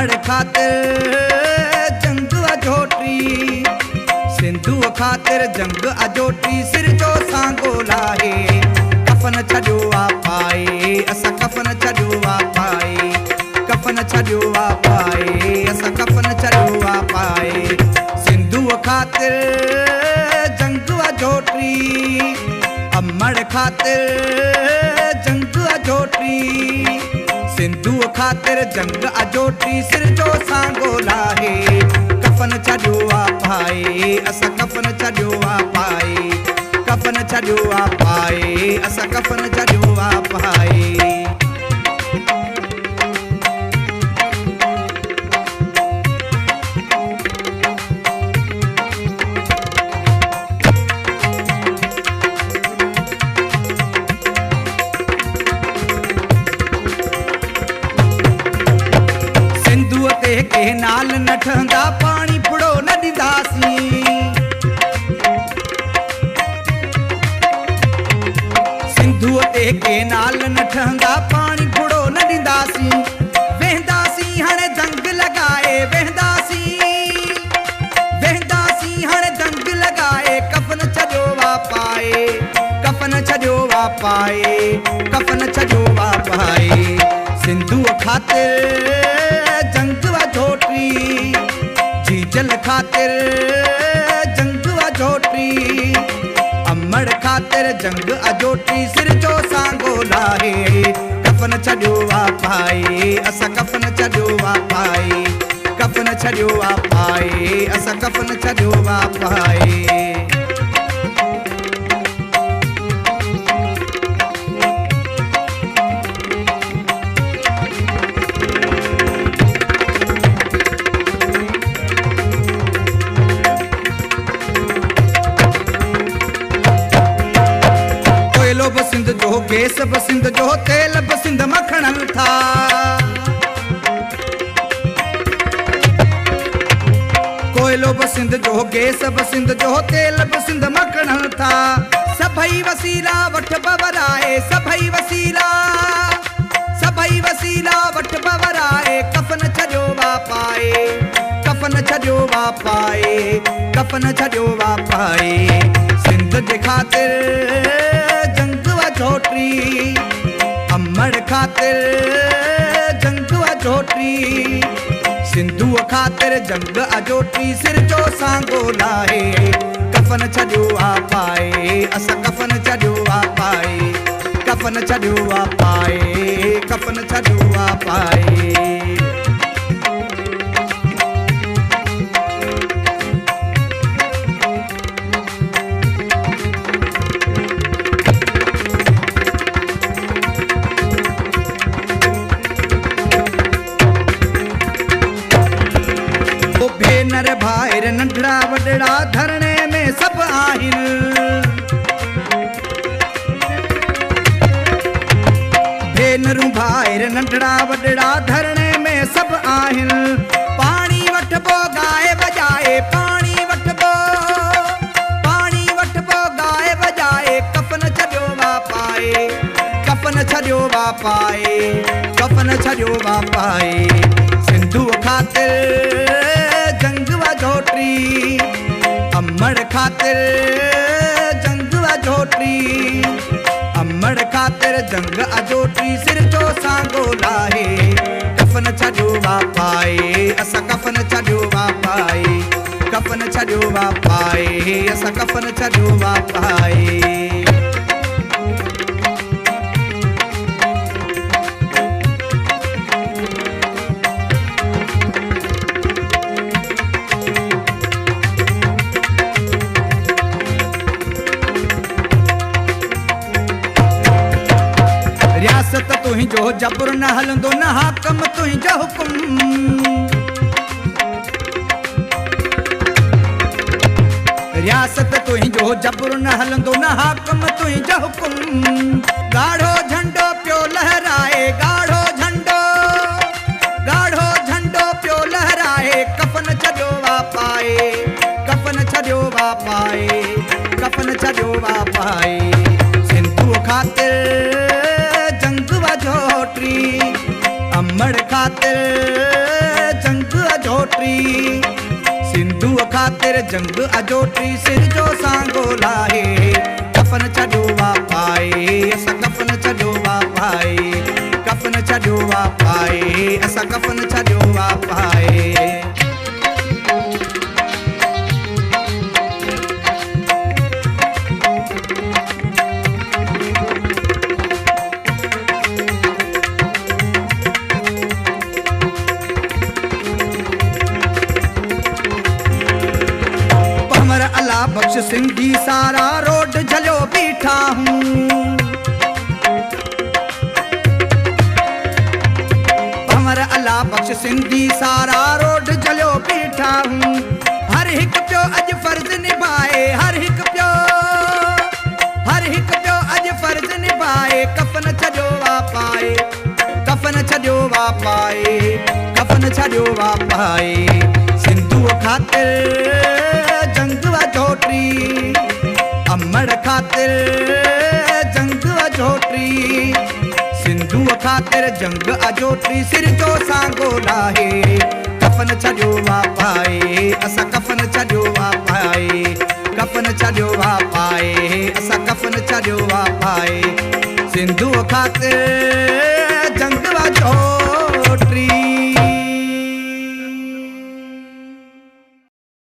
अमड़ खातिर जंग अजोटी सिंधु खातिर जंग अजोटी सिर जो सांगो लाहे कफन छॾियो आ पाए असां कफन छॾियो आ पाए कफन छॾियो आ पाए असां कफन छॾियो आ पाए सिंधु खातिर जंग अजोटी अमड़ खातिर जंग अजोटी सिंधु खातिर जंग अजोटी सिर जो सांगो लाहे कफन छॾियो आ पाए असां कफन छॾियो आ पाए कफन छॾियो आ पाए असां कफन छॾियो आ पाए के नाल न ठहंदा पानी फुड़ो न ॾींदासीं सिंधुअ ते के नाल न ठहंदा पानी फुड़ो न ॾींदासीं वेंदासीं हाणे जंग लॻाए वेंदासीं हाणे जंग लॻाए कफन छॾियो आ पाए कफन छॾियो आ पाए कफन छॾियो आ पाए सिंधुअ खातिर जंग अजोटी जीजल खातिर जंग अजोटी अमड़ खातिर जंग अजोटी सिर जो सांगो लाहे कफन छॾियो आ पाए असां कफन छॾियो आ पाए कफन छॾियो आ पाए असां कफन छॾियो आ पाए बसिंद जो गैस बसिंद जो तेल बसिंद मखणन था कोयलो बसिंद जो गैस बसिंद जो तेल बसिंद मखणन था सभई वसीला वठ बवराए सभई वसीला वठ बवराए कफन छॾियो आ पाए कफन छॾियो आ पाए कफन छॾियो आ पाए सिंध जे खातिर अजोटी अमड़ खातिर जंग अजोटी सिंधु खातिर जंग अजोटी सिर जो सांगो लाहे कफन छॾियो आ पाए असां कफन छॾियो आ पाए कफन छॾियो आ पाए कफन छॾियो आ पाए भेनर भाइर नंढड़ा वॾड़ा धरणे में सब आहिनि भेनरूं भाइर नंढड़ा वॾड़ा धरणे में सब आहिनि पाणी वठबो गाए बजाए पाणी वठबो गाए बजाए कफन छॾियो आ पाए कफन छॾियो आ पाए कफन छॾियो आ पाए सिंधु खातिर जंग अजोटी अमड़ खातिर जंग अजोटी अमड़ खातिर जंग अजोटी सिर जो सांगो लाहे कफन छॾियो आ पाए असां कफन छॾियो आ पाए कफन छॾियो आ पाए असां कफन छॾियो आ पाए रियासत तुंहिंजो जबर न हलंदो न हाकम तुंहिंजो हुकुम रियासत तुंहिंजो जबर न हलंदो न हाकम तुंहिंजो हुकुम गाढ़ो झंडो पियो लहराए गाढ़ो झंडो पियो लहराए कफन छॾियो आ पाए कफन छॾियो आ पाए कफन छॾियो आ पाए सिंधु खातिर जंग अजोटी अमड़ खातिर ख़ातिर जंग अजोटी सिर जो सांगो लाहे कफन छॾियो वा पाए असां कफन छॾियो वा पाए कफन छॾियो वा पाए असां कफन छॾियो वा पाए अल्लाह बख्श सिंधी सारा रोड झलियो बीठा हूँ हमर अल्लाह बख्श सिंधी सारा रोड झलियो बीठा हूँ हर हिक पियो अज फर्ज निभाए हर हिक पियो अज फर्ज निभाए कफन छॾियो वा पाए कफन छॾियो वा पाए कफन छॾियो वा पाए सिंधू ख़ातिर जंग अजोटी अमड़ ख़ातिर जंग अजोटी सिंधू ख़ातिर जंग अजोटी सिर जो सांगो लाहे कफन छॾियो वा पाए असां कफन छॾियो वा पाए कफन छॾियो वा पाए असां कफन छॾियो वा पाए सिंधू ख़ातिर जंग अजोटी